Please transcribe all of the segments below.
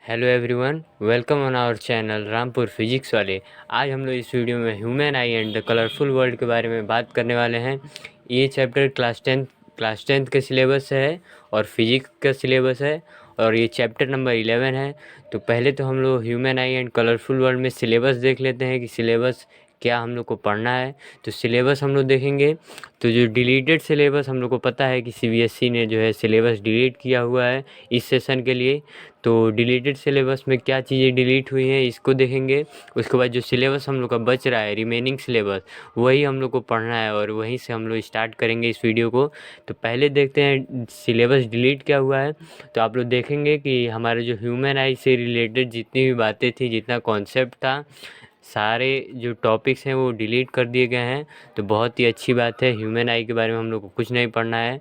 Hello everyone, welcome on our channel Rampur physics वाले। आज हम लोग इस वीडियो में human eye and the colourful world के बारे में बात करने वाले हैं। ये चैप्टर क्लास टेंथ के सिलेबस से है और फिजिक्स का सिलेबस है और ये चैप्टर नंबर 11 है। तो पहले तो हम लोग human eye and colourful world में सिलेबस देख लेते हैं कि सिलेबस क्या हम लोग को पढ़ना है। तो सिलेबस हम लोग देखेंगे। तो जो डिलीटेड सिलेबस हम लोग को पता है कि सीबीएसई ने जो है सिलेबस डिलीट किया हुआ है इस सेशन के लिए। तो डिलीटेड सिलेबस में क्या चीज़ें डिलीट हुई हैं इसको देखेंगे। उसके बाद जो सिलेबस हम लोग का बच रहा है रिमेनिंग सिलेबस, वही हम लोग को पढ़ना है और वहीं से हम लोग स्टार्ट करेंगे इस वीडियो को। तो पहले देखते हैं सिलेबस डिलीट क्या हुआ है। तो आप लोग देखेंगे कि हमारे जो ह्यूमन आई से रिलेटेड जितनी भी बातें थी, जितना कॉन्सेप्ट था, सारे जो टॉपिक्स हैं वो डिलीट कर दिए गए हैं। तो बहुत ही अच्छी बात है, ह्यूमन आई के बारे में हम लोग को कुछ नहीं पढ़ना है।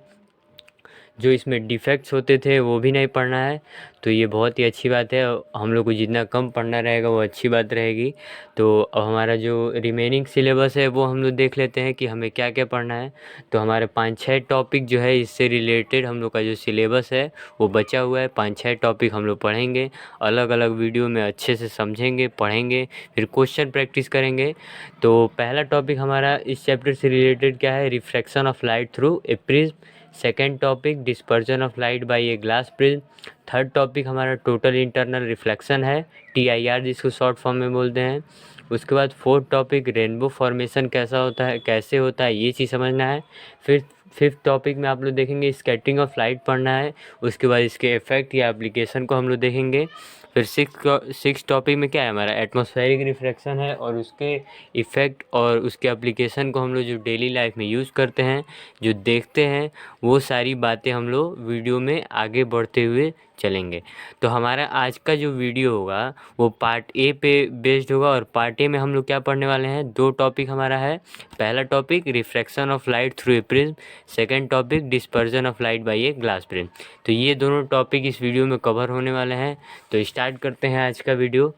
जो इसमें डिफेक्ट्स होते थे वो भी नहीं पढ़ना है। तो ये बहुत ही अच्छी बात है। हम लोग को जितना कम पढ़ना रहेगा वो अच्छी बात रहेगी। तो अब हमारा जो रिमेनिंग सिलेबस है वो हम लोग देख लेते हैं कि हमें क्या क्या पढ़ना है। तो हमारे 5-6 टॉपिक जो है इससे रिलेटेड हम लोग का जो सिलेबस है वो बचा हुआ है। 5-6 टॉपिक हम लोग पढ़ेंगे, अलग अलग वीडियो में अच्छे से समझेंगे, पढ़ेंगे, फिर क्वेश्चन प्रैक्टिस करेंगे। तो पहला टॉपिक हमारा इस चैप्टर से रिलेटेड क्या है, refraction of light through a prism. Second topic dispersion of light by a glass prism. Third topic हमारा टोटल इंटरनल रिफ्लेक्शन है, TIR जिसको शॉर्ट फॉर्म में बोलते हैं। उसके बाद फोर्थ टॉपिक रेनबो फॉर्मेशन कैसा होता है, कैसे होता है, ये चीज़ समझना है। फिर फिफ्थ टॉपिक में आप लोग देखेंगे स्कैटरिंग ऑफ लाइट पढ़ना है। उसके बाद इसके इफेक्ट या एप्लीकेशन को हम लोग देखेंगे। फिर सिक्स टॉपिक में क्या है, हमारा एटमॉस्फेरिक रिफ्रैक्शन है और उसके इफ़ेक्ट और उसके एप्लीकेशन को हम लोग जो डेली लाइफ में यूज़ करते हैं, जो देखते हैं, वो सारी बातें हम लोग वीडियो में आगे बढ़ते हुए चलेंगे। तो हमारा आज का जो वीडियो होगा वो पार्ट ए पे बेस्ड होगा और पार्ट ए में हम लोग क्या पढ़ने वाले हैं, 2 टॉपिक हमारा है। पहला topic refraction of light through a prism, second topic dispersion of light by a glass prism. तो ये दोनों टॉपिक इस वीडियो में कवर होने वाले हैं। तो स्टार्ट करते हैं आज का वीडियो।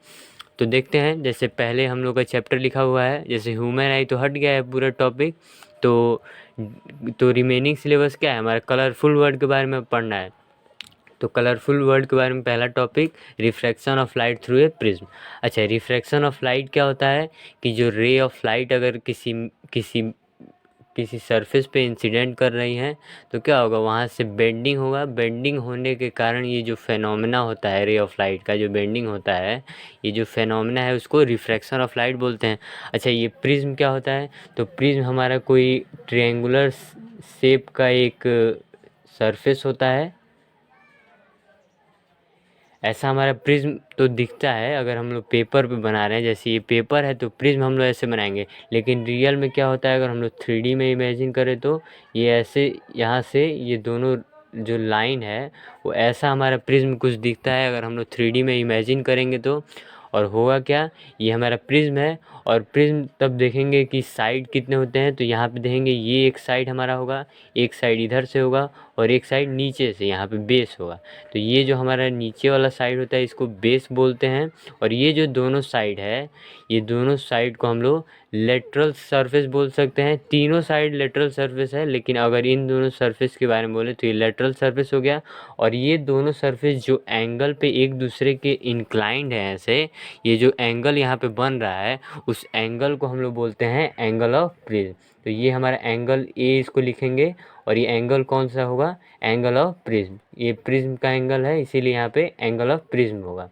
तो देखते हैं, जैसे पहले हम लोग का चैप्टर लिखा हुआ है, जैसे ह्यूमन आई तो हट गया है पूरा टॉपिक। तो रिमेनिंग सिलेबस क्या है, हमारा कलरफुल वर्ड के बारे में पढ़ना है। तो कलरफुल वर्ड के बारे में पहला topic refraction of light through a prism. अच्छा, रिफ्रैक्शन ऑफ लाइट क्या होता है कि जो रे ऑफ लाइट अगर किसी किसी किसी सरफेस पे इंसिडेंट कर रही हैं तो क्या होगा, वहाँ से बेंडिंग होगा। बेंडिंग होने के कारण ये जो फेनोमेना होता है रे ऑफ लाइट का, जो बेंडिंग होता है, ये जो फेनोमेना है उसको रिफ्रैक्शन ऑफ लाइट बोलते हैं। अच्छा, ये प्रिज्म क्या होता है, तो प्रिज्म हमारा कोई ट्रायंगुलर शेप का एक सरफेस होता है। ऐसा हमारा प्रिज्म तो दिखता है अगर हम लोग पेपर पे बना रहे हैं, जैसे ये पेपर है तो प्रिज्म हम लोग ऐसे बनाएंगे। लेकिन रियल में क्या होता है, अगर हम लोग 3D में इमेजिन करें तो ये ऐसे, यहाँ से ये दोनों जो लाइन है वो ऐसा हमारा प्रिज्म कुछ दिखता है अगर हम लोग 3D में इमेजिन करेंगे तो। और होगा क्या, ये हमारा प्रिज्म है और प्रिज्म तब देखेंगे कि साइड कितने होते हैं। तो यहाँ पे देखेंगे ये एक साइड हमारा होगा, एक साइड इधर से होगा और एक साइड नीचे से, यहाँ पे बेस होगा। तो ये जो हमारा नीचे वाला साइड होता है इसको बेस बोलते हैं। और ये जो दोनों साइड है, ये दोनों साइड को हम लोग लेटरल सरफेस बोल सकते हैं। तीनों साइड लेटरल सरफेस है, लेकिन अगर इन दोनों सरफेस के बारे में बोले तो ये लेटरल सरफेस हो गया। और ये दोनों सरफेस जो एंगल पे एक दूसरे के इंक्लाइंड है, ऐसे ये जो एंगल यहाँ पे बन रहा है उस एंगल को हम लोग बोलते हैं एंगल ऑफ प्रिज्म। तो ये हमारा एंगल ए इसको लिखेंगे और ये एंगल कौन सा होगा, एंगल ऑफ प्रिज्म। ये प्रिज्म का एंगल है इसीलिए यहाँ पे एंगल ऑफ प्रिज्म होगा।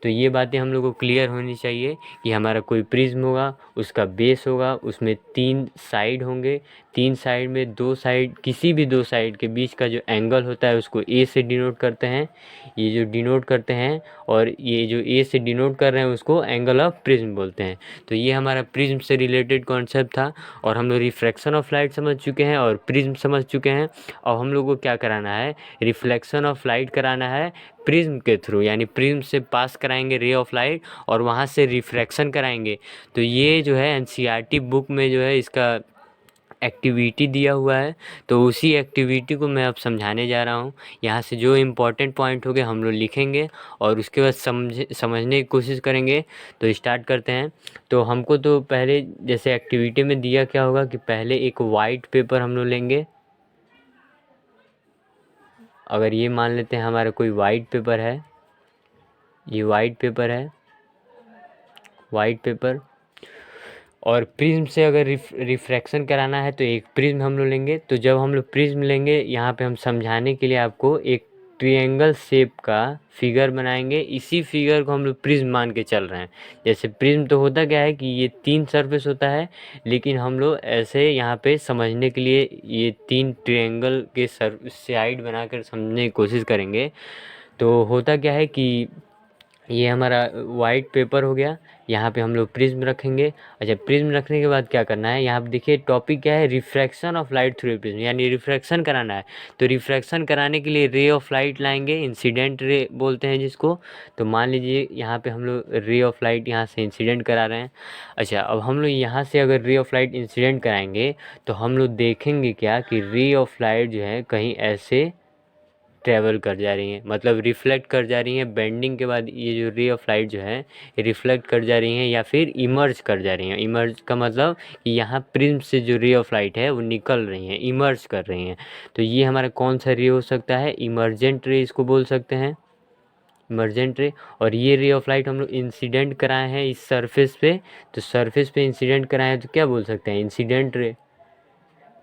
तो ये बातें हम लोग को क्लियर होनी चाहिए कि हमारा कोई प्रिज्म होगा, उसका बेस होगा, उसमें 3 साइड होंगे। 3 साइड में 2 साइड, किसी भी 2 साइड के बीच का जो एंगल होता है उसको ए से डिनोट करते हैं, ये जो डिनोट करते हैं। और ये जो ए से डिनोट कर रहे हैं उसको एंगल ऑफ प्रिज्म बोलते हैं। तो ये हमारा प्रिज्म से रिलेटेड कॉन्सेप्ट था। और हम लोग रिफ्रैक्शन ऑफ लाइट समझ चुके हैं और प्रिज्म समझ चुके हैं। और हम लोग को क्या कराना है, रिफ्लेक्शन ऑफ लाइट कराना है प्रिज्म के थ्रू, यानी प्रिज्म से पास कराएंगे रे ऑफ लाइट और वहाँ से रिफ्रैक्शन कराएंगे। तो ये जो है NCERT बुक में जो है इसका एक्टिविटी दिया हुआ है। तो उसी एक्टिविटी को मैं अब समझाने जा रहा हूँ। यहाँ से जो इम्पोर्टेंट पॉइंट हो गए हम लोग लिखेंगे और उसके बाद समझने की कोशिश करेंगे। तो स्टार्ट करते हैं। तो हमको तो पहले जैसे एक्टिविटी में दिया क्या होगा कि पहले एक वाइट पेपर हम लोग लेंगे। अगर ये मान लेते हैं हमारा कोई वाइट पेपर है ये वाइट पेपर है, वाइट पेपर। और प्रिज्म से अगर रिफ्रैक्शन कराना है तो एक प्रिज्म हम लोग लेंगे। तो जब हम लोग प्रिज्म लेंगे, यहाँ पे हम समझाने के लिए आपको एक ट्रायंगल शेप का फिगर बनाएंगे। इसी फिगर को हम लोग प्रिज्म मान के चल रहे हैं। जैसे प्रिज्म तो होता क्या है कि ये 3 सरफेस होता है, लेकिन हम लोग ऐसे यहाँ पे समझने के लिए ये 3 ट्रायंगल के साइड बनाकर समझने की कोशिश करेंगे। तो होता क्या है कि ये हमारा वाइट पेपर हो गया, यहाँ पे हम लोग प्रिज्म रखेंगे। अच्छा, प्रिज्म रखने के बाद क्या करना है, यहाँ पे देखिए टॉपिक क्या है, refraction of light through prism, यानी रिफ्रैक्शन कराना है। तो रिफ्रैक्शन कराने के लिए रे ऑफ लाइट लाएंगे, इंसिडेंट रे बोलते हैं जिसको। तो मान लीजिए यहाँ पे हम लोग रे ऑफ लाइट यहाँ से इंसिडेंट करा रहे हैं। अच्छा, अब हम लोग यहाँ से अगर रे ऑफ लाइट इंसिडेंट कराएंगे तो हम लोग देखेंगे क्या कि रे ऑफ लाइट जो है कहीं ऐसे ट्रैवल कर जा रही हैं, मतलब रिफ्लेक्ट कर जा रही हैं। बेंडिंग के बाद ये जो रे ऑफ लाइट जो है ये रिफ्लेक्ट कर जा रही हैं या फिर इमर्ज कर जा रही हैं। इमर्ज का मतलब कि यहाँ प्रिज्म से जो रे ऑफ लाइट है वो निकल रही हैं, इमर्ज कर रही हैं। तो ये हमारा कौन सा रे हो सकता है, इमर्जेंट रे इसको बोल सकते हैं, इमर्जेंट रे। और ये रे ऑफ लाइट हम लोग इंसिडेंट कराए हैं इस सरफेस पे, तो सरफेस पे इंसिडेंट कराए हैं तो क्या बोल सकते हैं, इंसिडेंट रे।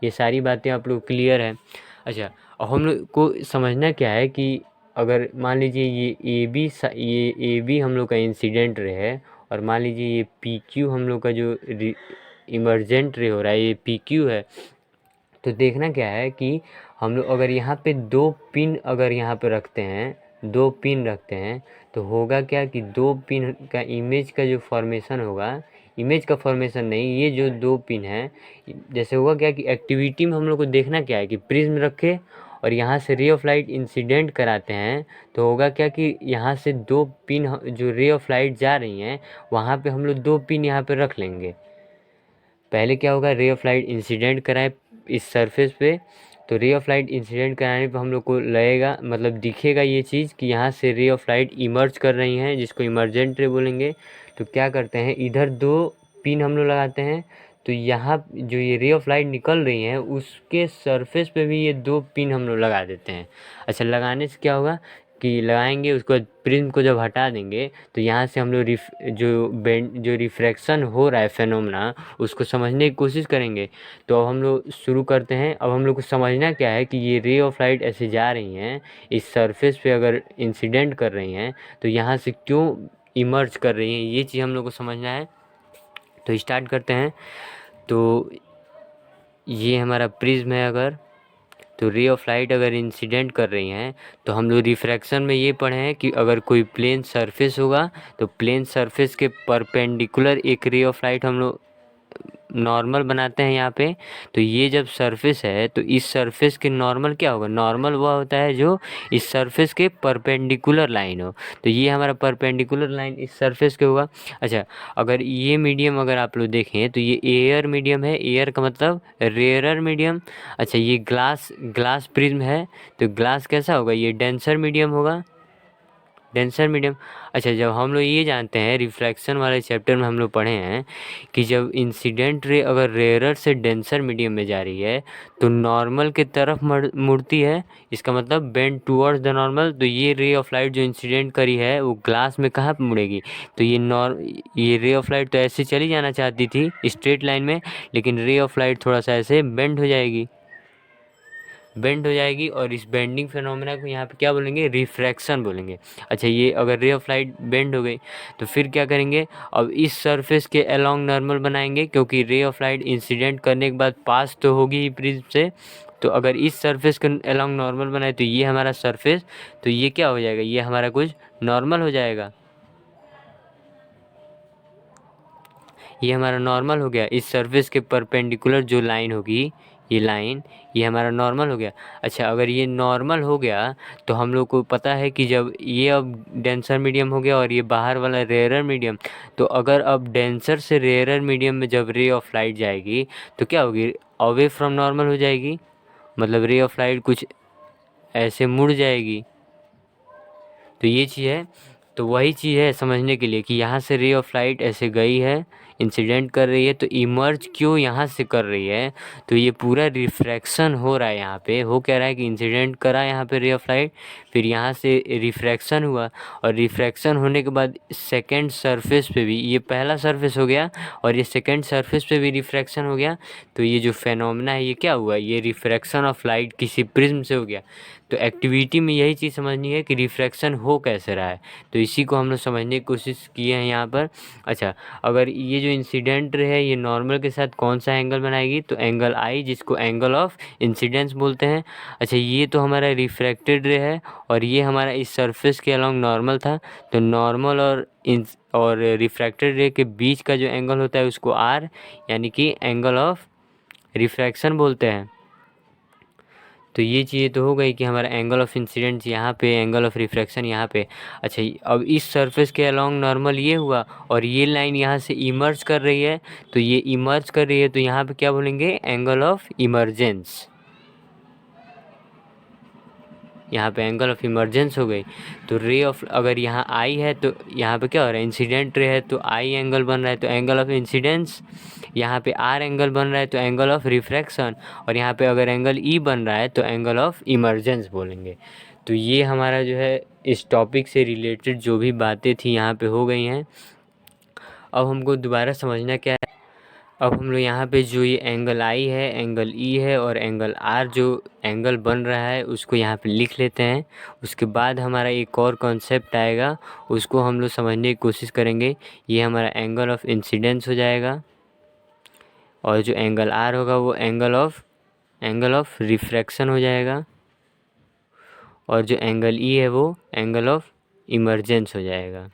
ये सारी बातें आप लोग क्लियर है। अच्छा, और हम लोग को समझना क्या है कि अगर मान लीजिए ये ए बी हम लोग का इंसिडेंट रे है, और मान लीजिए ये पी क्यू हम लोग का जो इमर्जेंट रे हो रहा है ये पी क्यू है। तो देखना क्या है कि हम लोग अगर यहाँ पे 2 पिन अगर यहाँ पे रखते हैं, 2 पिन रखते हैं, तो होगा क्या कि 2 पिन का इमेज का जो फॉर्मेशन होगा, इमेज का फॉर्मेशन नहीं, ये जो 2 पिन है, जैसे होगा क्या कि एक्टिविटी में हम लोग को देखना क्या है कि प्रिज्म रखे और यहाँ से रे ऑफ लाइट इंसिडेंट कराते हैं। तो होगा क्या कि यहाँ से 2 पिन जो रे ऑफ लाइट जा रही हैं वहाँ पे हम लोग 2 पिन यहाँ पे रख लेंगे। पहले क्या होगा, रे ऑफ लाइट इंसिडेंट कराए इस सरफेस पे, तो रे ऑफ लाइट इंसिडेंट कराने पे हम लोग को लगेगा, मतलब दिखेगा ये चीज़ कि यहाँ से रे ऑफ लाइट इमर्ज कर रही हैं, जिसको इमर्जेंट रे बोलेंगे। तो क्या करते हैं, इधर 2 पिन हम लोग लगाते हैं, तो यहाँ जो ये रे ऑफ लाइट निकल रही हैं उसके सरफेस पे भी ये 2 पिन हम लोग लगा देते हैं। अच्छा, लगाने से क्या होगा कि लगाएंगे उसको बाद प्रिज्म को जब हटा देंगे तो यहाँ से हम लोग जो रिफ्रैक्शन हो रहा है फेनोमेना उसको समझने की कोशिश करेंगे। तो अब हम लोग शुरू करते हैं। अब हम लोग को समझना क्या है कि ये रे ऑफ लाइट ऐसे जा रही हैं इस सरफेस पे, अगर इंसिडेंट कर रही हैं तो यहाँ से क्यों इमर्ज कर रही हैं, ये चीज़ हम लोग को समझना है। तो स्टार्ट करते हैं। तो ये हमारा प्रिज्म है, अगर तो रे ऑफ लाइट अगर इंसिडेंट कर रही हैं तो हम लोग रिफ्रैक्शन में ये पढ़े हैं कि अगर कोई प्लेन सरफेस होगा तो प्लेन सरफेस के परपेंडिकुलर एक रे ऑफ लाइट हम लोग नॉर्मल बनाते हैं यहाँ पे। तो ये जब सरफेस है तो इस सरफेस के नॉर्मल क्या होगा, नॉर्मल वह होता है जो इस सरफेस के परपेंडिकुलर लाइन हो। तो ये हमारा परपेंडिकुलर लाइन इस सरफेस के होगा। अच्छा, अगर ये मीडियम अगर आप लोग देखें तो ये एयर मीडियम है, एयर का मतलब रेयरर मीडियम। अच्छा, ये ग्लास प्रिज्म है, तो ग्लास कैसा होगा, ये डेंसर मीडियम होगा, डेंसर मीडियम। अच्छा, जब हम लोग ये जानते हैं रिफ्रैक्शन वाले चैप्टर में हम लोग पढ़े हैं कि जब इंसिडेंट रे अगर रेयरर से डेंसर मीडियम में जा रही है तो नॉर्मल के तरफ मुड़ती है, इसका मतलब बेंड टूवर्ड्स द नॉर्मल। तो ये रे ऑफ लाइट जो इंसिडेंट करी है वो ग्लास में कहाँ पे मुड़ेगी, तो ये रे ऑफ लाइट तो ऐसे चली जाना चाहती थी स्ट्रेट लाइन में, लेकिन रे ऑफ लाइट थोड़ा सा ऐसे बेंड हो जाएगी, बेंड हो जाएगी। और इस बेंडिंग फिनोमेना को यहाँ पे क्या बोलेंगे, रिफ्रैक्शन बोलेंगे। अच्छा, ये अगर रे ऑफ लाइट बेंड हो गई तो फिर क्या करेंगे, अब इस सरफेस के अलोंग नॉर्मल बनाएंगे, क्योंकि रे ऑफ लाइट इंसिडेंट करने के बाद पास तो होगी ही प्रिज्म से। तो अगर इस सरफेस के अलोंग नॉर्मल बनाए तो ये हमारा सरफेस, तो ये क्या हो जाएगा, ये हमारा कुछ नॉर्मल हो जाएगा, ये हमारा नॉर्मल हो गया। इस सरफेस के परपेंडिकुलर जो लाइन होगी, ये लाइन, ये हमारा नॉर्मल हो गया। अच्छा, अगर ये नॉर्मल हो गया तो हम लोग को पता है कि जब ये अब डेंसर मीडियम हो गया और ये बाहर वाला रेयरर मीडियम, तो अगर अब डेंसर से रेयरर मीडियम में जब रे ऑफ लाइट जाएगी तो क्या होगी, अवे फ्रॉम नॉर्मल हो जाएगी, मतलब रे ऑफ लाइट कुछ ऐसे मुड़ जाएगी। तो ये चीज़ है, तो वही चीज़ है समझने के लिए कि यहाँ से रे ऑफ लाइट ऐसे गई है, इंसिडेंट कर रही है, तो इमर्ज क्यों यहाँ से कर रही है, तो ये पूरा रिफ्रैक्शन हो रहा है। यहाँ पे हो क्या रहा है कि इंसिडेंट करा यहाँ पे रे ऑफ लाइट, फिर यहाँ से रिफ्रैक्शन हुआ, और रिफ्रैक्शन होने के बाद सेकेंड सरफेस पे भी, ये पहला सरफेस हो गया और ये सेकेंड सरफेस पे भी रिफ्रैक्शन हो गया। तो ये जो फेनोमेना है ये क्या हुआ, ये रिफ्रैक्शन ऑफ लाइट किसी प्रिज्म से हो गया। तो एक्टिविटी में यही चीज़ समझनी है कि रिफ्रैक्शन हो कैसे रहा है, तो इसी को हम लोग समझने की कोशिश किए हैं यहाँ पर। अच्छा, अगर ये जो इंसिडेंट रे है ये नॉर्मल के साथ कौन सा एंगल बनाएगी, तो एंगल आई, जिसको एंगल ऑफ इंसिडेंस बोलते हैं। अच्छा, ये तो हमारा रिफ्रैक्टेड रे है और ये हमारा इस सरफेस के अलॉन्ग नॉर्मल था, तो नॉर्मल और रिफ्रैक्टेड रे के बीच का जो एंगल होता है उसको आर, यानी कि एंगल ऑफ रिफ्रैक्शन बोलते हैं। तो ये चीज़ें तो हो गई कि हमारा एंगल ऑफ इंसिडेंस यहाँ पे, एंगल ऑफ रिफ्रैक्शन यहाँ पे। अच्छा, अब इस सरफेस के अलॉन्ग नॉर्मल ये हुआ और ये लाइन यहाँ से इमर्ज कर रही है, तो ये इमर्ज कर रही है, तो यहाँ पे क्या बोलेंगे, एंगल ऑफ इमर्जेंस। यहाँ पे एंगल ऑफ इमर्जेंस हो गई। तो रे ऑफ, अगर यहाँ आई है तो यहाँ पे क्या हो रहा है, इंसिडेंट रे है तो आई एंगल बन रहा है, तो एंगल ऑफ इंसिडेंस। यहाँ पे आर एंगल बन रहा है तो एंगल ऑफ रिफ्रैक्शन, और यहाँ पे अगर एंगल ई बन रहा है तो एंगल ऑफ इमर्जेंस बोलेंगे। तो ये हमारा जो है इस टॉपिक से रिलेटेड जो भी बातें थी यहाँ पे हो गई हैं। अब हमको दोबारा समझना क्या है, अब हम लोग यहाँ पे जो ये एंगल आई है, एंगल ई है और एंगल आर जो एंगल बन रहा है उसको यहाँ पे लिख लेते हैं। उसके बाद हमारा एक और कॉन्सेप्ट आएगा, उसको हम लोग समझने की कोशिश करेंगे। ये हमारा एंगल ऑफ इंसिडेंस हो जाएगा, और जो एंगल आर होगा वो एंगल ऑफ रिफ्रैक्शन हो जाएगा, और जो एंगल ई है वो एंगल ऑफ इमर्जेंस हो जाएगा।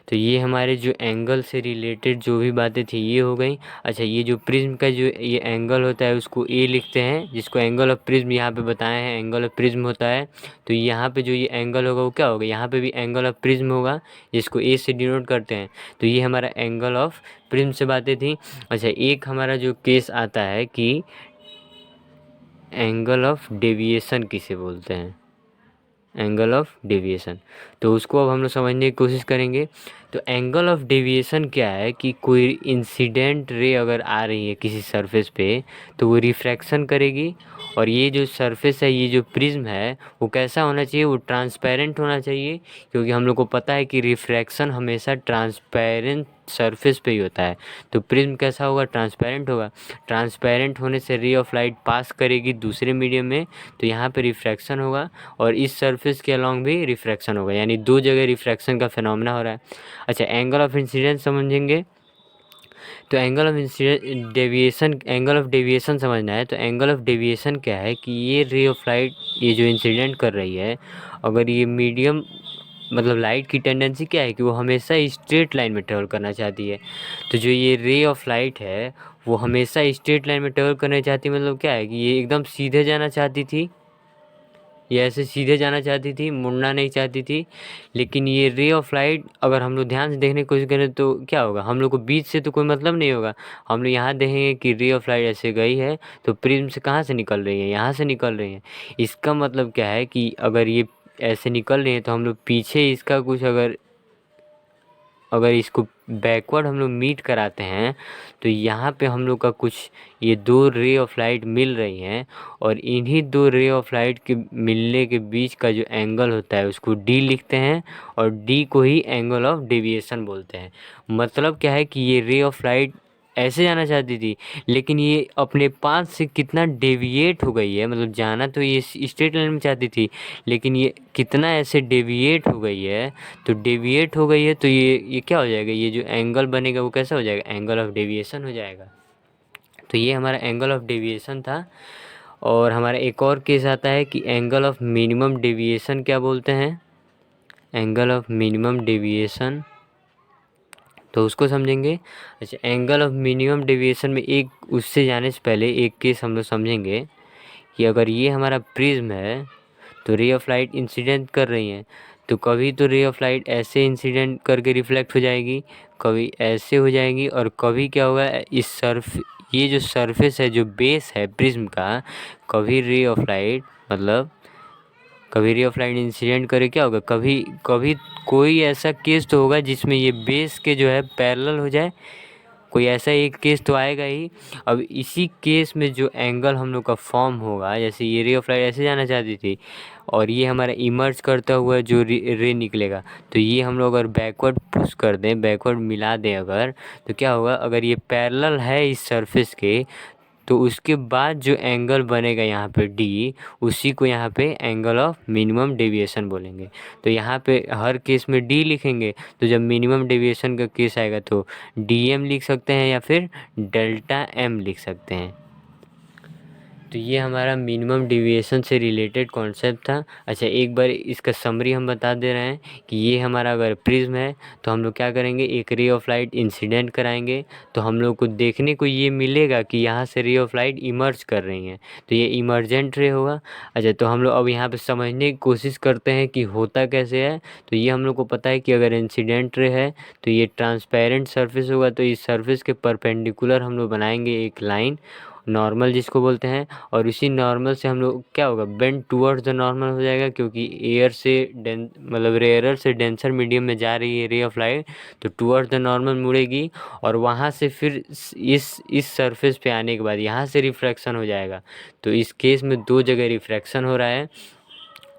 तो ये हमारे जो एंगल से रिलेटेड जो भी बातें थी ये हो गई। अच्छा, ये जो प्रिज्म का जो ये एंगल होता है उसको ए लिखते हैं, जिसको एंगल ऑफ प्रिज्म यहाँ पे बताए हैं, एंगल ऑफ प्रिज्म होता है। तो यहाँ पे जो ये एंगल होगा वो क्या होगा, यहाँ पे भी एंगल ऑफ प्रिज्म होगा, जिसको ए से डिनोट करते हैं। तो ये हमारा एंगल ऑफ प्रिज्म से बातें थी। अच्छा, एक हमारा जो केस आता है कि एंगल ऑफ डेविएशन किसे बोलते हैं, एंगल ऑफ डेविएशन, तो उसको अब हम लोग समझने की कोशिश करेंगे। तो एंगल ऑफ डेविएशन क्या है कि कोई इंसिडेंट रे अगर आ रही है किसी सरफेस पे तो वो रिफ्रैक्शन करेगी, और ये जो सरफेस है, ये जो प्रिज्म है वो कैसा होना चाहिए, वो ट्रांसपेरेंट होना चाहिए, क्योंकि हम लोग को पता है कि रिफ्रैक्शन हमेशा ट्रांसपेरेंट सरफेस पे ही होता है। तो प्रिज्म कैसा होगा, ट्रांसपेरेंट होगा। ट्रांसपेरेंट होने से रे ऑफ लाइट पास करेगी दूसरे मीडियम में, तो यहाँ पे रिफ्रैक्शन होगा, और इस सरफेस के अलॉन्ग भी रिफ्रैक्शन होगा, यानी दो जगह रिफ्रैक्शन का फिनोमेना हो रहा है। अच्छा, एंगल ऑफ इंसिडेंस समझेंगे। तो angle of deviation, angle of deviation समझना है। तो एंगल ऑफ डेविएशन क्या है कि ये रे ऑफ लाइट, ये जो इंसिडेंट कर रही है, अगर ये मीडियम, मतलब लाइट की टेंडेंसी क्या है कि वो हमेशा स्ट्रेट लाइन में ट्रेवल करना चाहती है। तो जो ये रे ऑफ लाइट है वो हमेशा स्ट्रेट लाइन में ट्रेवल करना चाहती है, मतलब क्या है कि ये एकदम सीधे जाना चाहती थी, ये ऐसे सीधे जाना चाहती थी, मुड़ना नहीं चाहती थी। लेकिन ये रे ऑफ लाइट अगर हम लोग ध्यान से देखने की कोशिश करें तो क्या होगा, हम लोग को बीच से तो कोई मतलब नहीं होगा। हम लोग यहाँ देखेंगे कि रे ऑफ लाइट ऐसे गई है तो प्रिज्म से कहाँ से निकल रही है, यहाँ से निकल रही है। इसका मतलब क्या है कि अगर ये ऐसे निकल रही है तो हम लोग पीछे इसका कुछ अगर इसको बैकवर्ड हम लोग मीट कराते हैं तो यहाँ पे हम लोग का कुछ ये दो रे ऑफ लाइट मिल रही हैं, और इन्हीं दो रे ऑफ लाइट के मिलने के बीच का जो एंगल होता है उसको डी लिखते हैं, और डी को ही एंगल ऑफ डेविएशन बोलते हैं। मतलब क्या है कि ये रे ऑफ लाइट ऐसे जाना चाहती थी, लेकिन ये अपने पाथ से कितना डेविएट हो गई है, मतलब जाना तो ये स्ट्रेट लाइन में चाहती थी, लेकिन ये कितना ऐसे डेविएट हो गई है। तो डेविएट हो गई है तो ये क्या हो जाएगा, ये जो एंगल बनेगा वो कैसा हो जाएगा, एंगल ऑफ डेविएशन हो जाएगा। तो ये हमारा एंगल ऑफ डेविएशन था। और हमारा एक और केस आता है कि एंगल ऑफ मिनिमम डेविएशन क्या बोलते हैं, एंगल ऑफ मिनिमम डेविएशन, तो उसको समझेंगे। अच्छा, एंगल ऑफ मिनिमम डेविएशन में एक, उससे जाने से पहले एक केस हम लोग समझेंगे कि अगर ये हमारा प्रिज्म है तो रे ऑफ लाइट इंसिडेंट कर रही हैं, तो कभी तो रे ऑफ लाइट ऐसे इंसिडेंट करके रिफ्लेक्ट हो जाएगी, कभी ऐसे हो जाएगी, और कभी क्या होगा, ये जो सरफेस है, जो बेस है प्रिज्म का, कभी रे ऑफ लाइट मतलब कभी रे ऑफ लाइट इंसिडेंट करे क्या होगा, कभी कभी कोई ऐसा केस तो होगा जिसमें ये बेस के जो है पैरेलल हो जाए, कोई ऐसा एक केस तो आएगा ही। अब इसी केस में जो एंगल हम लोग का फॉर्म होगा, जैसे ये रे ऑफ लाइट ऐसे जाना चाहती थी और ये हमारा इमर्ज करता हुआ जो रे निकलेगा, तो ये हम लोग अगर बैकवर्ड पुश कर दें, बैकवर्ड मिला दें अगर, तो क्या होगा, अगर ये पैरेलल है इस सरफेस के, तो उसके बाद जो एंगल बनेगा यहाँ पे डी, उसी को यहाँ पे एंगल ऑफ मिनिमम डेविएशन बोलेंगे। तो यहाँ पे हर केस में डी लिखेंगे, तो जब मिनिमम डेविएशन का केस आएगा तो डी एम लिख सकते हैं या फिर डेल्टा एम लिख सकते हैं। तो ये हमारा मिनिमम डेविएशन से रिलेटेड कॉन्सेप्ट था। अच्छा, एक बार इसका समरी हम बता दे रहे हैं कि ये हमारा अगर प्रिज्म है तो हम लोग क्या करेंगे, एक रे ऑफ लाइट इंसिडेंट कराएंगे, तो हम लोग को देखने को ये मिलेगा कि यहाँ से रे ऑफ लाइट इमर्ज कर रही हैं, तो ये इमर्जेंट रे होगा। अच्छा, तो हम लोग अब यहाँ पे समझने की कोशिश करते हैं कि होता कैसे है। तो ये हम लोग को पता है कि अगर इंसिडेंट रे है तो ये ट्रांसपेरेंट सरफेस होगा, तो इस सरफेस के परपेंडिकुलर हम लोग बनाएंगे एक लाइन, नॉर्मल जिसको बोलते हैं, और इसी नॉर्मल से हम लोग क्या होगा, बेंड टूवर्ड्स द नॉर्मल हो जाएगा, क्योंकि एयर से मतलब रेयरर से डेंसर मीडियम में जा रही है रे ऑफ लाइट, तो टूवर्ड्स द नॉर्मल मुड़ेगी और वहाँ से फिर इस सरफेस पे आने के बाद यहाँ से रिफ्रैक्शन हो जाएगा। तो इस केस में दो जगह रिफ्रैक्शन हो रहा है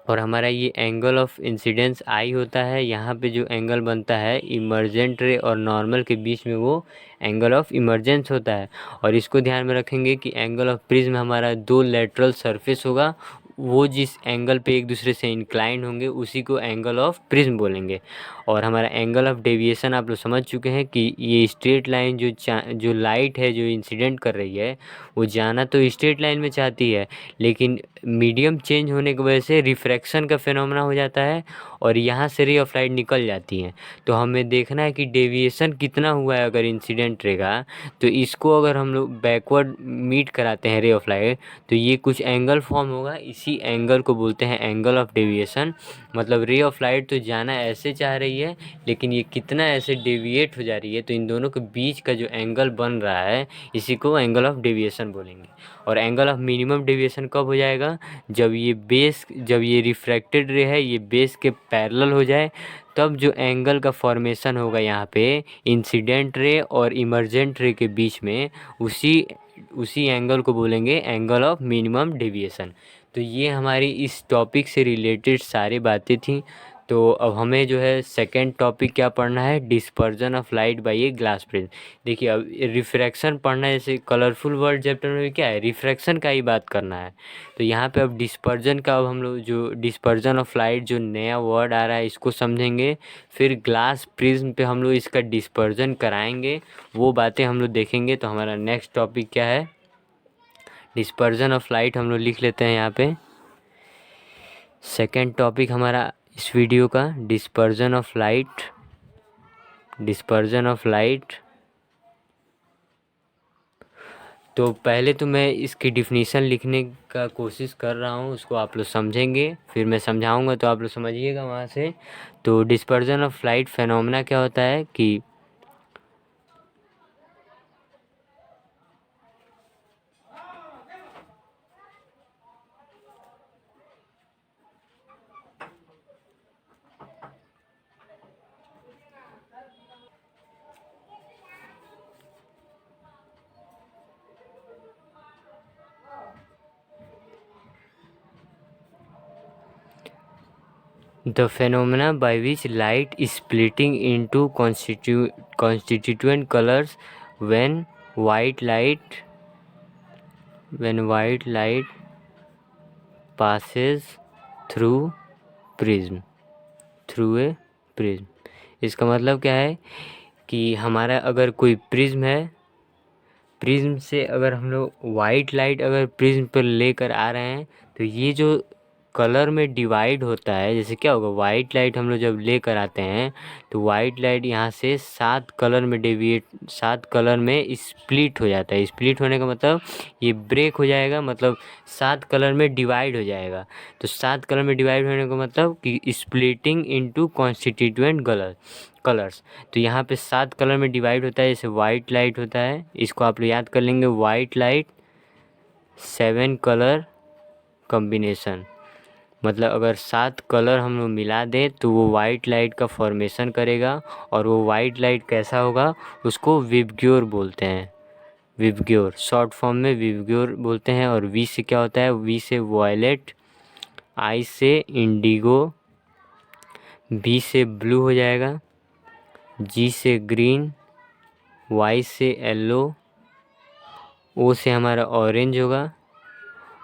और हमारा ये एंगल ऑफ इंसिडेंस आई होता है। यहाँ पे जो एंगल बनता है इमर्जेंट रे और नॉर्मल के बीच में, वो एंगल ऑफ इमर्जेंस होता है। और इसको ध्यान में रखेंगे कि एंगल ऑफ प्रिज्म हमारा दो लेटरल सरफेस होगा, वो जिस एंगल पे एक दूसरे से इंक्लाइन होंगे उसी को एंगल ऑफ प्रिज्म बोलेंगे। और हमारा एंगल ऑफ डेविएशन आप लोग समझ चुके हैं कि ये स्ट्रेट लाइन जो लाइट है जो इंसिडेंट कर रही है, वो जाना तो स्ट्रेट लाइन में चाहती है, लेकिन मीडियम चेंज होने की वजह से रिफ्रैक्शन का फिनोमेना हो जाता है और यहाँ से रे ऑफ लाइट निकल जाती हैं। तो हमें देखना है कि डेविएशन कितना हुआ है अगर इंसिडेंट रहेगा, तो इसको अगर हम लोग बैकवर्ड मीट कराते हैं रे ऑफ लाइट, तो ये कुछ एंगल फॉर्म होगा, इसी एंगल को बोलते हैं एंगल ऑफ डेविएशन। मतलब रे ऑफ लाइट तो जाना ऐसे चाह रही है, लेकिन ये कितना ऐसे डेविएट हो जा रही है, तो इन दोनों के बीच का जो एंगल बन रहा है, इसी को एंगल ऑफ डेविएशन बोलेंगे। और एंगल ऑफ मिनिमम डेविएशन कब हो जाएगा, जब ये रिफ्रैक्टेड रे है ये बेस के पैरेलल हो जाए, तब जो एंगल का फॉर्मेशन होगा यहाँ पे इंसिडेंट रे और इमर्जेंट रे के बीच में, उसी एंगल को बोलेंगे एंगल ऑफ मिनिमम डेविएशन। तो ये हमारी इस टॉपिक से रिलेटेड सारी बातें थी। तो अब हमें जो है सेकंड टॉपिक क्या पढ़ना है, dispersion of light by a glass prism. देखिए, अब रिफ्रैक्शन पढ़ना है, जैसे कलरफुल वर्ल्ड चैप्टर में भी क्या है, रिफ्रैक्शन का ही बात करना है। तो यहाँ पे अब डिस्पर्जन का, अब हम लोग जो डिस्पर्जन ऑफ लाइट जो नया वर्ड आ रहा है इसको समझेंगे, फिर ग्लास प्रिज्म पे हम लोग इसका डिस्पर्जन कराएंगे, वो बातें हम लोग देखेंगे। तो हमारा नेक्स्ट टॉपिक क्या है, डिस्पर्जन ऑफ लाइट हम लोग लिख लेते हैं यहाँ पे। सेकेंड टॉपिक हमारा इस वीडियो का डिस्पर्जन ऑफ लाइट। तो पहले तो मैं इसकी डिफिनीशन लिखने का कोशिश कर रहा हूँ, उसको आप लोग समझेंगे, फिर मैं समझाऊंगा तो आप लोग समझिएगा वहाँ से। तो डिस्पर्जन ऑफ लाइट फेनोमेना क्या होता है कि the phenomena by which light is splitting into constituent colors when white light passes through a prism। इसका मतलब क्या है कि हमारा अगर कोई प्रिज्म है, प्रिज्म से अगर हम लोग वाइट लाइट अगर प्रिज्म पर लेकर आ रहे हैं, तो ये जो कलर में डिवाइड होता है, जैसे क्या होगा, वाइट लाइट हम लोग जब लेकर आते हैं तो वाइट लाइट यहाँ से 7 कलर में स्प्लिट हो जाता है। स्प्लिट होने का मतलब ये ब्रेक हो जाएगा, मतलब 7 कलर में डिवाइड हो जाएगा। तो 7 कलर में डिवाइड होने का मतलब कि स्प्लिटिंग इनटू कॉन्स्टिट्यूएंट कलर्स। तो यहाँ पे 7 कलर में डिवाइड होता है, जैसे वाइट लाइट होता है, इसको आप लोग याद कर लेंगे, वाइट लाइट 7 कलर कॉम्बिनेशन, मतलब अगर 7 कलर हम लोग मिला दें तो वो वाइट लाइट का फॉर्मेशन करेगा, और वो वाइट लाइट कैसा होगा उसको विबग्योर बोलते हैं। विबग्योर शॉर्ट फॉर्म में विबग्योर बोलते हैं। और वी से क्या होता है, वी से वॉयलेट, आई से इंडिगो, बी से ब्लू हो जाएगा, जी से ग्रीन, वाई से येलो, ओ से हमारा ऑरेंज होगा,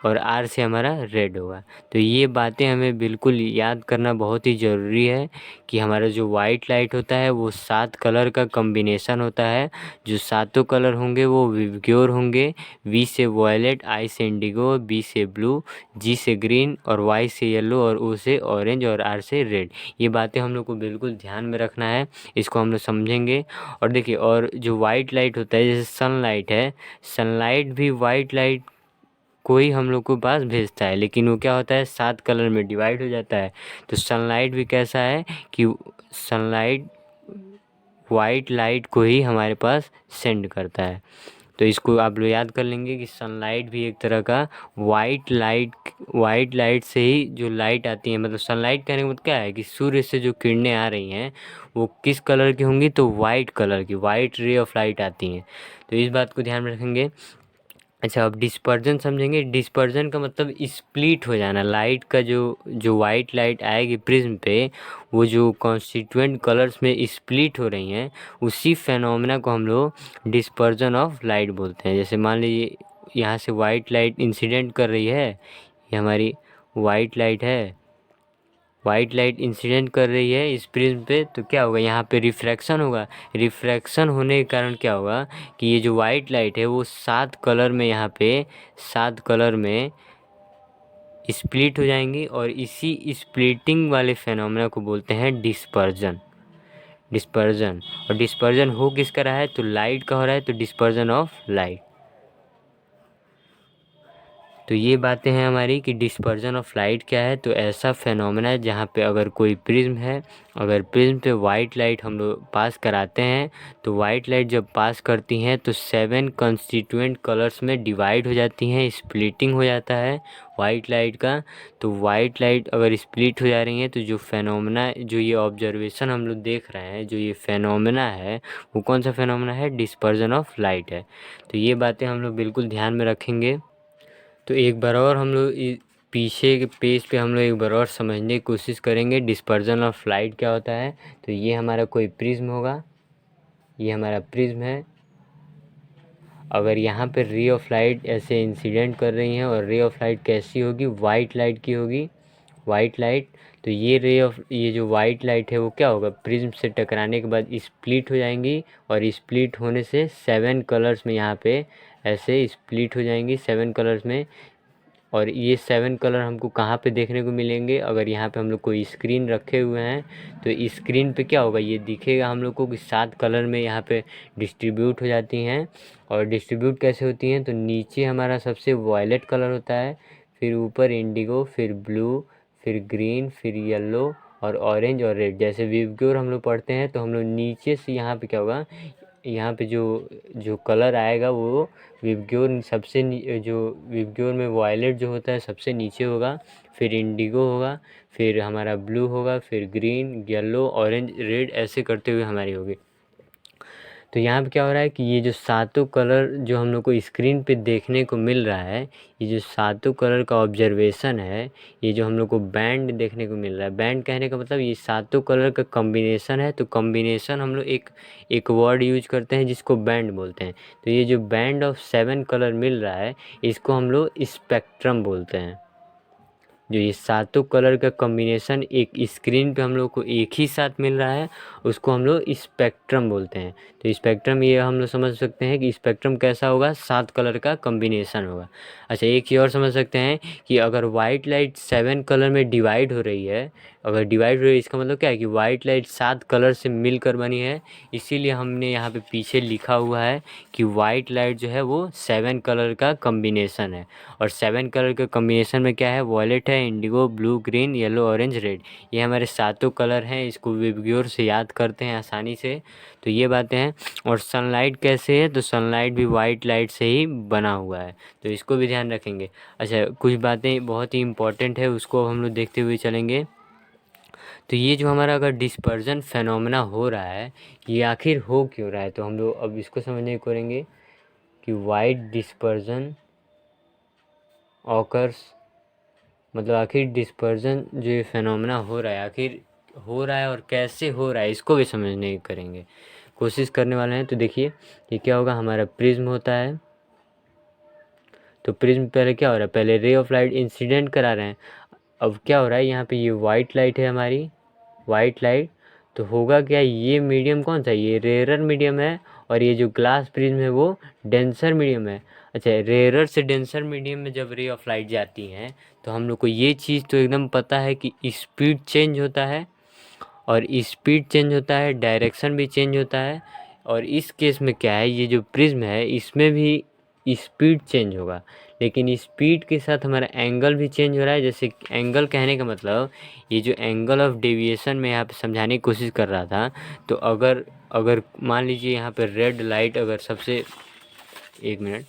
और आर से हमारा रेड होगा। तो ये बातें हमें बिल्कुल याद करना बहुत ही ज़रूरी है कि हमारा जो वाइट लाइट होता है वो 7 कलर का कॉम्बिनेशन होता है। जो सातों कलर होंगे वो विबग्योर होंगे। वी से वॉयलेट, आई से इंडिगो, बी से ब्लू, जी से ग्रीन, और वाई से येलो, और ओ से ऑरेंज, और आर से रेड। ये बातें हम लोग को बिल्कुल ध्यान में रखना है, इसको हम लोग समझेंगे। और देखिए, और जो वाइट लाइट होता है जैसे सनलाइट है, सनलाइट भी वाइट लाइट कोई हम लोग को पास भेजता है, लेकिन वो क्या होता है 7 कलर में डिवाइड हो जाता है। तो सनलाइट भी कैसा है कि सनलाइट वाइट लाइट को ही हमारे पास सेंड करता है। तो इसको आप लोग याद कर लेंगे कि सनलाइट भी एक तरह का वाइट लाइट से ही जो लाइट आती है, मतलब सनलाइट कहने का मतलब क्या है कि सूर्य से जो किरणें आ रही हैं वो किस कलर की होंगी, तो वाइट कलर की, वाइट रे ऑफ लाइट आती हैं। तो इस बात को ध्यान में रखेंगे। अच्छा, अब डिस्पर्जन समझेंगे। डिस्पर्जन का मतलब स्प्लिट हो जाना। लाइट का जो वाइट लाइट आएगी प्रिज्म पे, वो जो कॉन्स्टिट्यूएंट कलर्स में स्प्लिट हो रही हैं, उसी फेनोमेना को हम लोग डिस्पर्जन ऑफ लाइट बोलते हैं। जैसे मान लीजिए यहाँ से वाइट लाइट इंसिडेंट कर रही है, ये हमारी वाइट लाइट है, वाइट लाइट इंसिडेंट कर रही है इस प्रिज्म पे, तो क्या होगा, यहाँ पे रिफ्रैक्शन होगा। रिफ्रैक्शन होने के कारण क्या होगा कि ये जो वाइट लाइट है वो 7 कलर में, यहाँ पे 7 कलर में स्प्लिट हो जाएंगी, और इसी स्प्लिटिंग वाले फेनोमेना को बोलते हैं डिस्पर्जन। डिस्पर्जन, और डिस्पर्जन हो किसका रहा है, तो लाइट का हो रहा है, तो डिस्पर्जन ऑफ लाइट। तो ये बातें हैं हमारी कि डिस्पर्जन ऑफ लाइट क्या है। तो ऐसा फेनोमेना है जहाँ पे अगर कोई प्रिज्म है, अगर प्रिज्म पे वाइट लाइट हम लोग पास कराते हैं, तो वाइट लाइट जब पास करती हैं तो 7 कंस्टिट्यूएंट कलर्स में डिवाइड हो जाती हैं, स्प्लिटिंग हो जाता है वाइट लाइट का। तो वाइट लाइट अगर स्प्लिट हो जा रही है तो जो फेनोमेना, जो ये ऑब्जर्वेशन हम लोग देख रहे हैं, जो ये फेनोमेना है वो कौन सा फेनोमेना है, डिस्पर्जन ऑफ लाइट है। तो ये बातें हम लोग बिल्कुल ध्यान में रखेंगे। तो एक बार और हम लोग पीछे के पेज पे हम लोग एक बार और समझने की कोशिश करेंगे डिस्पर्जन ऑफ लाइट क्या होता है। तो ये हमारा कोई प्रिज्म होगा, ये हमारा प्रिज्म है। अगर यहाँ पे रे ऑफ लाइट ऐसे इंसिडेंट कर रही हैं, और रे ऑफ लाइट कैसी होगी, वाइट लाइट की होगी, वाइट लाइट। तो ये जो वाइट लाइट है वो क्या होगा, प्रिज्म से टकराने के बाद स्प्लिट हो जाएंगी, और स्प्लिट होने से 7 कलर्स में यहाँ पे ऐसे स्प्लिट हो जाएंगी 7 कलर्स में। और ये 7 कलर हमको कहाँ पे देखने को मिलेंगे, अगर यहाँ पे हम लोग कोई स्क्रीन रखे हुए हैं तो स्क्रीन पे क्या होगा, ये दिखेगा हम लोग को कि 7 कलर में यहाँ पे डिस्ट्रीब्यूट हो जाती हैं। और डिस्ट्रीब्यूट कैसे होती हैं, तो नीचे हमारा सबसे वॉयलेट कलर होता है, फिर ऊपर इंडिगो, फिर ब्लू, फिर ग्रीन, फिर येलो, और ऑरेंज, और रेड। जैसे विबग्योर हम लोग पढ़ते हैं तो हम लोग नीचे से यहाँ पे क्या होगा, यहाँ पे जो जो कलर आएगा वो विबग्योर जो विबग्योर में वॉयलेट जो होता है सबसे नीचे होगा, फिर इंडिगो होगा, फिर हमारा ब्लू होगा, फिर ग्रीन, येलो, ऑरेंज, रेड, ऐसे करते हुए हमारी होगी। तो यहाँ पे क्या हो रहा है कि ये जो सातों कलर जो हम लोग को स्क्रीन पे देखने को मिल रहा है, ये जो सातों कलर का ऑब्जर्वेशन है, ये जो हम लोग को बैंड देखने को मिल रहा है, बैंड कहने का मतलब ये सातों कलर का कॉम्बिनेशन है। तो कॉम्बिनेशन हम लोग एक वर्ड यूज करते हैं जिसको बैंड बोलते हैं। तो ये जो बैंड ऑफ 7 कलर मिल रहा है इसको हम लोग स्पेक्ट्रम बोलते हैं। जो ये सातों कलर का कॉम्बिनेशन एक स्क्रीन पे हम लोग को एक ही साथ मिल रहा है, उसको हम लोग स्पेक्ट्रम बोलते हैं। तो स्पेक्ट्रम ये हम लोग समझ सकते हैं कि स्पेक्ट्रम कैसा होगा, 7 कलर का कॉम्बिनेशन होगा। अच्छा, एक चीज़ और समझ सकते हैं कि अगर वाइट लाइट 7 कलर में डिवाइड हो रही है, अगर डिवाइड हो रही है इसका मतलब क्या है कि वाइट लाइट 7 कलर से मिलकर बनी है, इसीलिए हमने यहाँ पे पीछे लिखा हुआ है कि वाइट लाइट जो है वो 7 कलर का कॉम्बिनेशन है। और 7 कलर के कॉम्बिनेशन में क्या है, वॉयलेट है, Indigo, blue, green, yellow, orange, red, ये हमारे सातों कलर हैं। इसको विबग्योर से याद करते हैं आसानी से। तो ये बातें हैं। और सनलाइट कैसे है, तो सनलाइट भी वाइट लाइट से ही बना हुआ है, तो इसको भी ध्यान रखेंगे। अच्छा, कुछ बातें बहुत ही इंपॉर्टेंट है, उसको हम लोग देखते हुए चलेंगे। तो ये जो हमारा अगर डिस्पर्जन फेनोमेना हो रहा है, ये आखिर हो क्यों रहा है, तो हम लोग अब इसको समझने की करेंगे कि वाइट डिस्पर्जन ऑकर्स, मतलब आखिर डिस्पर्जन जो ये फेनोमेना हो रहा है, आखिर हो रहा है और कैसे हो रहा है, इसको भी समझने की करेंगे, कोशिश करने वाले हैं। तो देखिए ये क्या होगा, हमारा प्रिज्म होता है। तो प्रिज्म पहले क्या हो रहा है, पहले रे ऑफ लाइट इंसिडेंट करा रहे हैं। अब क्या हो रहा है, यहाँ पे ये वाइट लाइट है हमारी, वाइट लाइट। तो होगा क्या, ये मीडियम कौन सा है, ये रेयरर मीडियम है, और ये जो ग्लास प्रिज्म है वो डेंसर मीडियम है। अच्छा, रेयरर से डेंसर मीडियम में जब रे ऑफ लाइट जाती हैं तो हम लोग को ये चीज़ तो एकदम पता है कि स्पीड चेंज होता है, और स्पीड चेंज होता है, डायरेक्शन भी चेंज होता है। और इस केस में क्या है, ये जो प्रिज्म है इसमें भी स्पीड चेंज होगा, लेकिन स्पीड के साथ हमारा एंगल भी चेंज हो रहा है। जैसे एंगल कहने का मतलब, ये जो एंगल ऑफ डेविएशन में यहाँ पे समझाने की कोशिश कर रहा था। तो अगर अगर मान लीजिए यहाँ पे रेड लाइट अगर सबसे, एक मिनट,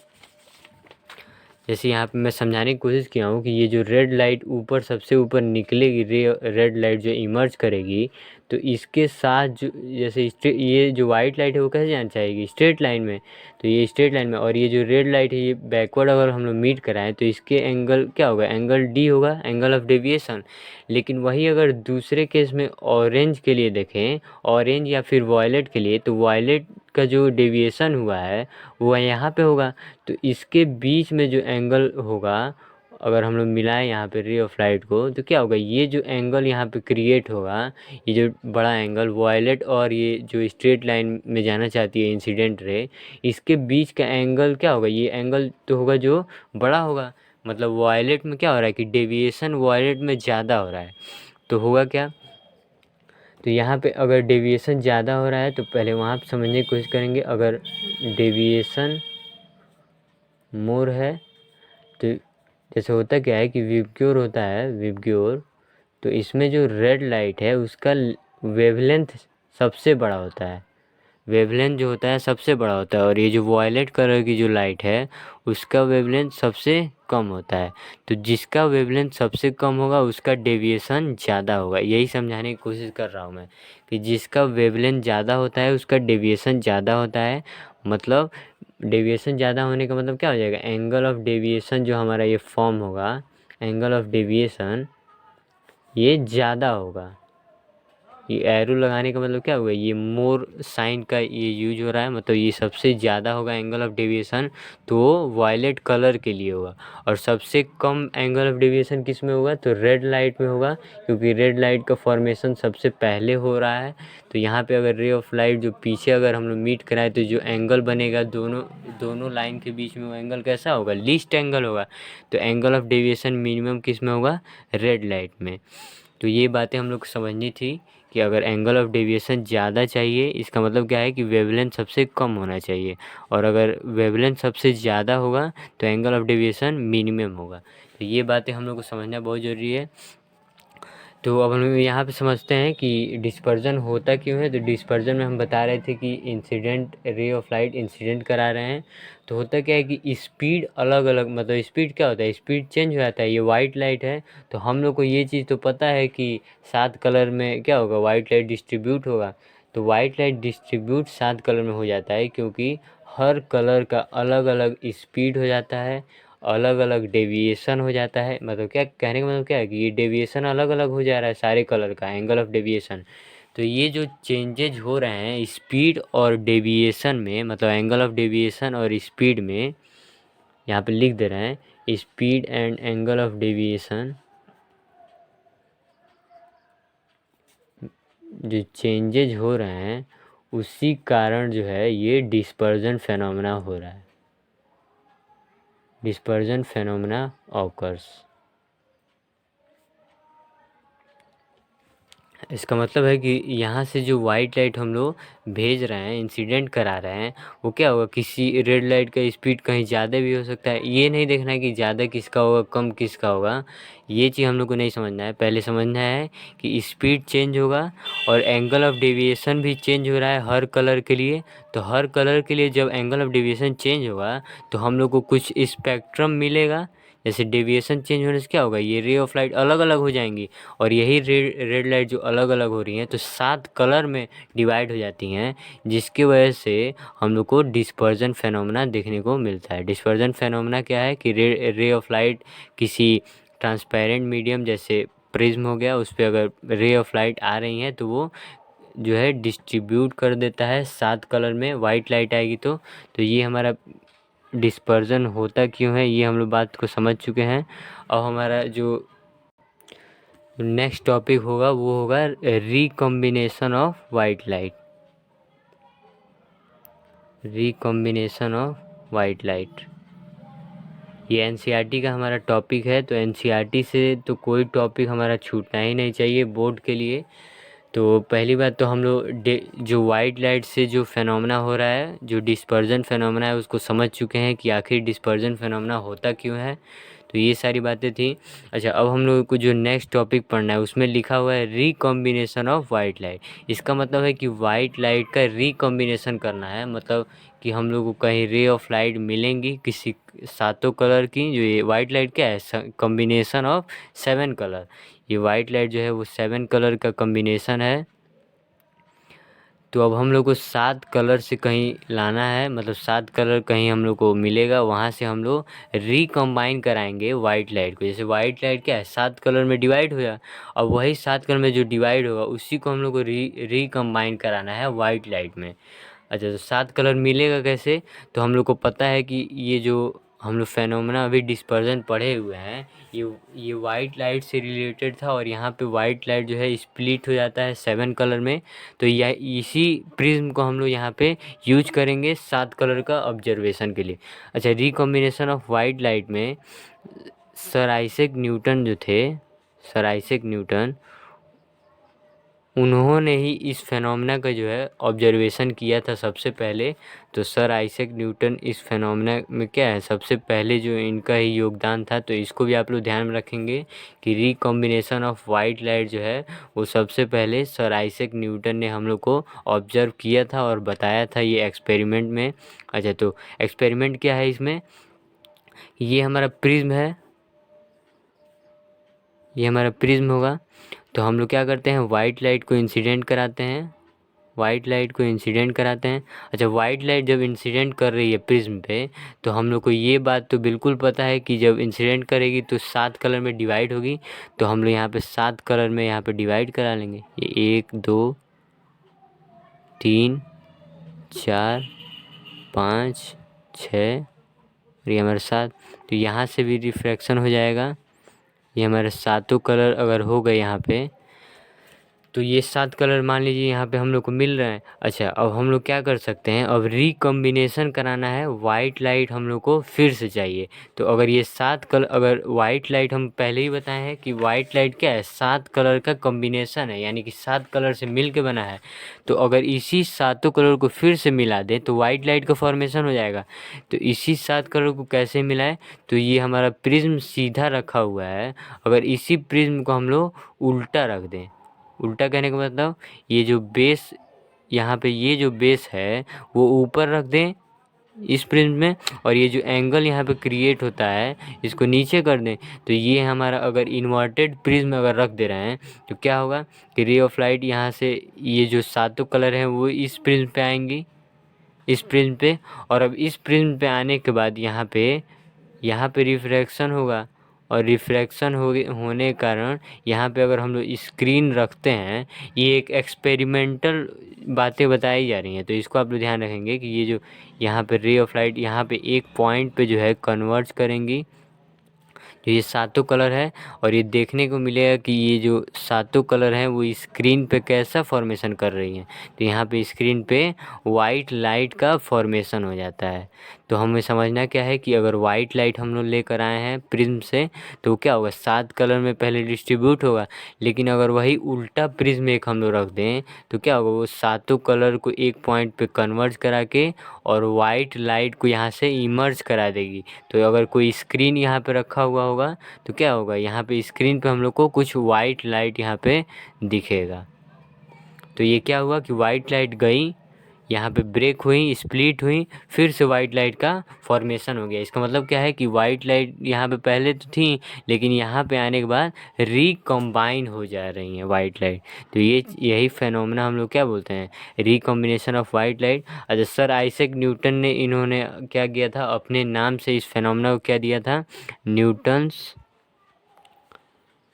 जैसे यहाँ पे मैं समझाने की कोशिश किया हूँ कि ये जो रेड लाइट ऊपर सबसे ऊपर निकलेगी, रेड लाइट जो इमर्ज करेगी, तो इसके साथ जो जैसे ये जो वाइट लाइट है वो कैसे जाना चाहेगी, स्ट्रेट लाइन में। तो ये स्ट्रेट लाइन में, और ये जो रेड लाइट है ये बैकवर्ड अगर हम लोग मीट कराएं तो इसके एंगल क्या होगा, एंगल डी होगा, एंगल ऑफ डेविएशन। लेकिन वही अगर दूसरे केस में ऑरेंज के लिए देखें, ऑरेंज या फिर वॉयलेट के लिए, तो वॉयलेट का जो डेविएशन हुआ है वो यहाँ पे होगा। तो इसके बीच में जो एंगल होगा, अगर हम लोग मिलाएं यहाँ पे रे ऑफ लाइट को, तो क्या होगा, ये जो एंगल यहाँ पे क्रिएट होगा, ये जो बड़ा एंगल वॉयलेट और ये जो स्ट्रेट लाइन में जाना चाहती है इंसिडेंट रे, इसके बीच का एंगल क्या होगा, ये एंगल तो होगा जो बड़ा होगा। मतलब वॉयलेट में क्या हो रहा है कि डेविएशन वॉयलेट में ज़्यादा हो रहा है, तो होगा क्या, तो यहाँ पे अगर डेविएशन ज़्यादा हो रहा है तो पहले वहाँ पे समझने की कोशिश करेंगे। अगर डेविएशन मोर है तो जैसे होता क्या है कि विबग्योर होता है, विबग्योर, तो इसमें जो रेड लाइट है उसका वेवलेंथ सबसे बड़ा होता है, वेवलेंथ जो होता है सबसे बड़ा होता है। और ये जो वॉयलेट कलर की जो लाइट है उसका वेवलेंथ सबसे कम होता है। तो जिसका वेवलेंथ सबसे कम होगा उसका डेविएशन ज़्यादा होगा, यही समझाने की कोशिश कर रहा हूँ मैं कि जिसका वेवलेंथ ज़्यादा होता है उसका डेविएशन ज़्यादा होता है। मतलब डेविएशन ज़्यादा होने का मतलब क्या हो जाएगा, एंगल ऑफ डेविएशन जो हमारा ये फॉर्म होगा, एंगल ऑफ डेविएशन ये ज़्यादा होगा। ये एरो लगाने का मतलब क्या हुआ, ये मोर साइन का ये यूज हो रहा है, मतलब ये सबसे ज़्यादा होगा एंगल ऑफ डेविएशन, तो वो वायलेट कलर के लिए होगा। और सबसे कम एंगल ऑफ डेविएशन किस में होगा, तो रेड लाइट में होगा, क्योंकि रेड लाइट का फॉर्मेशन सबसे पहले हो रहा है। तो यहाँ पे अगर रे ऑफ लाइट जो पीछे अगर हम लोग मीट कराएं तो जो एंगल बनेगा दोनों लाइन के बीच में, वो एंगल कैसा होगा, लीस्ट एंगल होगा। तो एंगल ऑफ डेविएशन मिनिमम किस में होगा, रेड लाइट में। तो ये बातें हम लोग को समझनी थी कि अगर एंगल ऑफ डेविएशन ज़्यादा चाहिए इसका मतलब क्या है कि वेवलेंथ सबसे कम होना चाहिए, और अगर वेवलेंथ सबसे ज़्यादा होगा तो एंगल ऑफ डेविएशन मिनिमम होगा। तो ये बातें हम लोग को समझना बहुत ज़रूरी है। तो अब हम यहाँ पे समझते हैं कि डिस्पर्जन होता क्यों है। तो डिस्पर्जन में हम बता रहे थे कि incident ray of light incident करा रहे हैं, तो होता क्या है कि स्पीड अलग अलग, मतलब स्पीड क्या होता है, स्पीड चेंज हो जाता है। ये वाइट लाइट है तो हम लोग को ये चीज़ तो पता है कि 7 कलर में क्या होगा, वाइट लाइट डिस्ट्रीब्यूट होगा। तो वाइट लाइट डिस्ट्रीब्यूट 7 कलर में हो जाता है क्योंकि हर कलर का अलग अलग स्पीड हो जाता है, अलग अलग डेविएशन हो जाता है। मतलब क्या कहने का मतलब क्या है कि ये डेविएशन अलग अलग हो जा रहा है सारे कलर का, एंगल ऑफ डेविएशन। तो ये जो चेंजेज हो रहे हैं स्पीड और डेविएशन में, मतलब एंगल ऑफ डेविएशन और स्पीड में, यहाँ पे लिख दे रहे हैं speed and angle of deviation, जो चेंजेज हो रहे हैं उसी कारण जो है ये डिस्पर्जन फेनोमेना हो रहा है, डिस्पर्जन फेनोमेना ऑकर्स। इसका मतलब है कि यहाँ से जो वाइट लाइट हम लोग भेज रहे हैं, इंसिडेंट करा रहे हैं, वो क्या होगा, किसी रेड लाइट का स्पीड कहीं ज़्यादा भी हो सकता है। ये नहीं देखना है कि ज़्यादा किसका होगा कम किसका होगा, ये चीज़ हम लोग को नहीं समझना है। पहले समझना है कि स्पीड चेंज होगा और एंगल ऑफ डेविएशन भी चेंज हो रहा है हर कलर के लिए। तो हर कलर के लिए जब एंगल ऑफ डेविएशन चेंज होगा तो हम लोग को कुछ स्पेक्ट्रम मिलेगा। जैसे डेविएशन चेंज होने से क्या होगा, ये रे ऑफ लाइट अलग अलग हो जाएंगी, और यही रेड लाइट जो अलग अलग हो रही हैं तो 7 कलर में डिवाइड हो जाती हैं, जिसकी वजह से हम लोग को डिस्पर्जन फेनोमेना देखने को मिलता है। डिस्पर्जन फेनोमेना क्या है कि रे ऑफ लाइट किसी ट्रांसपेरेंट मीडियम जैसे प्रिज्म हो गया, उस पर अगर रे ऑफ लाइट आ रही हैं तो वो जो है डिस्ट्रीब्यूट कर देता है 7 कलर में। वाइट लाइट आएगी तो ये हमारा डिस्पर्जन होता क्यों है, ये हम लोग बात को समझ चुके हैं। अब हमारा जो नेक्स्ट टॉपिक होगा वो होगा recombination of white light. Recombination of white light ये एनसीईआरटी का हमारा टॉपिक है। तो एनसीईआरटी से तो कोई टॉपिक हमारा छूटना ही नहीं चाहिए बोर्ड के लिए। तो पहली बात तो हम लोग जो वाइट लाइट से जो फेनोमेना हो रहा है, जो डिस्पर्जन फेनोमेना है, उसको समझ चुके हैं कि आखिर डिस्पर्जन फेनोमेना होता क्यों है। तो ये सारी बातें थी। अच्छा, अब हम लोगों को जो नेक्स्ट टॉपिक पढ़ना है उसमें लिखा हुआ है रिकॉम्बिनेशन ऑफ वाइट लाइट। इसका मतलब है कि वाइट लाइट का रिकॉम्बिनेशन करना है, मतलब कि हम लोग को कहीं रे ऑफ लाइट मिलेंगी किसी 7 कलर की। जो ये वाइट लाइट क्या है, कॉम्बिनेशन ऑफ 7 कलर। ये वाइट लाइट जो है वो 7 कलर का कॉम्बिनेशन है। तो अब हम लोग को 7 कलर से कहीं लाना है, मतलब 7 कलर कहीं हम लोग को मिलेगा, वहाँ से हम लोग रिकम्बाइन कराएंगे वाइट लाइट को। जैसे वाइट लाइट क्या है, 7 कलर में डिवाइड हो जाए, अब वही 7 कलर में जो डिवाइड होगा उसी को हम लोग को रिकम्बाइन कराना है वाइट लाइट में। अच्छा, तो 7 कलर मिलेगा कैसे, तो हम लोग को पता है कि ये जो हम लोग फेनोमेना अभी डिस्पर्जन पढ़े हुए हैं, ये वाइट लाइट से रिलेटेड था, और यहाँ पे वाइट लाइट जो है स्प्लिट हो जाता है 7 कलर में। तो यह इसी प्रिज्म को हम लोग यहाँ पे यूज करेंगे 7 कलर का ऑब्जर्वेशन के लिए। अच्छा, रिकॉम्बिनेशन ऑफ वाइट लाइट में सर आइजैक न्यूटन जो थे, सर आइजैक न्यूटन, उन्होंने ही इस फेनोमेना का जो है ऑब्जर्वेशन किया था सबसे पहले। तो सर आइजैक न्यूटन इस फेनोमेना में क्या है, सबसे पहले जो इनका ही योगदान था। तो इसको भी आप लोग ध्यान में रखेंगे कि रिकॉम्बिनेशन ऑफ वाइट लाइट जो है वो सबसे पहले सर आइजैक न्यूटन ने हम लोग को ऑब्जर्व किया था और बताया था ये एक्सपेरिमेंट में। अच्छा, तो एक्सपेरिमेंट क्या है इसमें, ये हमारा प्रिज्म है, ये हमारा प्रिज्म होगा। तो हम लोग क्या करते हैं, वाइट लाइट को इंसिडेंट कराते हैं, वाइट लाइट को इंसिडेंट कराते हैं। अच्छा, वाइट लाइट जब इंसिडेंट कर रही है प्रिज्म पे, तो हम लोग को ये बात तो बिल्कुल पता है कि जब इंसिडेंट करेगी तो 7 कलर में डिवाइड होगी। तो हम लोग यहाँ पे 7 कलर में यहाँ पे डिवाइड करा लेंगे, ये 1 2 3 4 5 6 और ये हमारा 7। तो यहाँ से भी रिफ्रैक्शन हो जाएगा। ये हमारे 7 कलर अगर हो गए यहाँ पे, तो ये 7 कलर मान लीजिए यहाँ पे हम लोग को मिल रहे हैं। अच्छा, अब हम लोग क्या कर सकते हैं, अब रिकॉम्बिनेशन कराना है, वाइट लाइट हम लोग को फिर से चाहिए। तो अगर ये 7 कलर, अगर वाइट लाइट हम पहले ही बताए हैं कि वाइट लाइट क्या है, 7 कलर का कॉम्बिनेशन है, यानी कि 7 कलर से मिल के बना है। तो अगर इसी 7 कलर को फिर से मिला दें तो वाइट लाइट का फॉर्मेशन हो जाएगा। तो इसी 7 कलर को कैसे मिलाएं, तो ये हमारा प्रिज्म सीधा रखा हुआ है, अगर इसी प्रिज्म को हम लोग उल्टा रख दें, उल्टा कहने का मतलब ये जो बेस यहाँ पे, ये जो बेस है वो ऊपर रख दें इस प्रिज्म में, और ये जो एंगल यहाँ पे क्रिएट होता है इसको नीचे कर दें। तो ये हमारा अगर इन्वर्टेड प्रिज्म अगर रख दे रहे हैं तो क्या होगा कि रे ऑफ लाइट यहाँ से ये जो 7 कलर हैं वो इस प्रिज्म पे आएंगी, इस प्रिज्म पे। और अब इस प्रिज्म पे आने के बाद यहाँ पे रिफ्रैक्शन होगा, और रिफ्रैक्शन होने के कारण यहाँ पे अगर हम लोग स्क्रीन रखते हैं, ये एक एक्सपेरिमेंटल बातें बताई जा रही हैं। तो इसको आप लोग ध्यान रखेंगे कि ये जो यहाँ पे रे ऑफ लाइट यहाँ पे एक पॉइंट पे जो है कन्वर्ज करेंगी, जो ये 7 कलर है, और ये देखने को मिलेगा कि ये जो 7 कलर हैं वो स्क्रीन पे कैसा फॉर्मेशन कर रही हैं। तो यहाँ पे स्क्रीन पे वाइट लाइट का फॉर्मेशन हो जाता है। तो हमें समझना क्या है कि अगर वाइट लाइट हम लोग लेकर आए हैं प्रिज्म से तो क्या होगा, 7 कलर में पहले डिस्ट्रीब्यूट होगा। लेकिन अगर वही उल्टा प्रिज्म एक हम लोग रख दें तो क्या होगा, वो सातों कलर को एक पॉइंट पे कन्वर्ज करा के और वाइट लाइट को यहाँ से इमर्ज करा देगी। तो अगर कोई स्क्रीन यहाँ पे रखा हुआ होगा तो क्या होगा, यहाँ पे स्क्रीन पे हम लोग को कुछ वाइट लाइट यहाँ पे दिखेगा। तो ये क्या हुआ कि वाइट लाइट गई, यहाँ पे ब्रेक हुई, स्प्लिट हुई, फिर से वाइट लाइट का फॉर्मेशन हो गया। इसका मतलब क्या है कि वाइट लाइट यहाँ पे पहले तो थी लेकिन यहाँ पे आने के बाद रिकम्बाइन हो जा रही हैं वाइट लाइट। तो ये यही फेनोमेना हम लोग क्या बोलते हैं, रिकॉम्बिनेशन ऑफ वाइट लाइट। अच्छा, सर आइजैक न्यूटन ने इन्होंने क्या किया था, अपने नाम से इस फेनोमेना को क्या दिया था, न्यूटन्स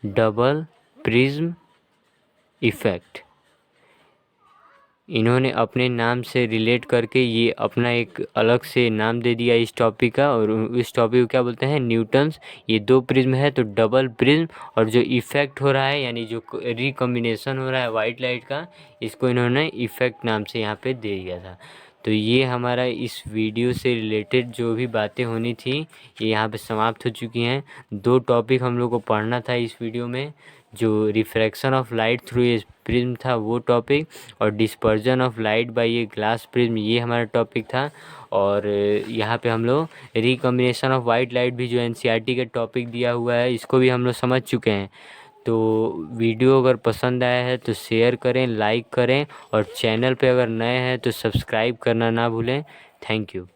डबल प्रिज्म इफेक्ट। इन्होंने अपने नाम से रिलेट करके ये अपना एक अलग से नाम दे दिया इस टॉपिक का, और इस टॉपिक को क्या बोलते हैं, न्यूटन्स। ये दो प्रिज्म है तो डबल प्रिज्म, और जो इफ़ेक्ट हो रहा है यानी जो रिकॉम्बिनेशन हो रहा है वाइट लाइट का, इसको इन्होंने इफ़ेक्ट नाम से यहाँ पे दे दिया था। तो ये हमारा इस वीडियो से रिलेटेड जो भी बातें होनी थी ये यहाँ पे समाप्त हो चुकी हैं। 2 टॉपिक हम लोग को पढ़ना था इस वीडियो में, जो refraction of light through a prism था वो टॉपिक, और dispersion of light by a glass prism ये हमारा टॉपिक था। और यहाँ पे हम लोग रिकॉम्बिनेशन ऑफ वाइट लाइट भी जो एनसीईआरटी का टॉपिक दिया हुआ है इसको भी हम लोग समझ चुके हैं। तो वीडियो अगर पसंद आया है तो शेयर करें, लाइक करें, और चैनल पे अगर नए हैं तो सब्सक्राइब करना ना भूलें। Thank you.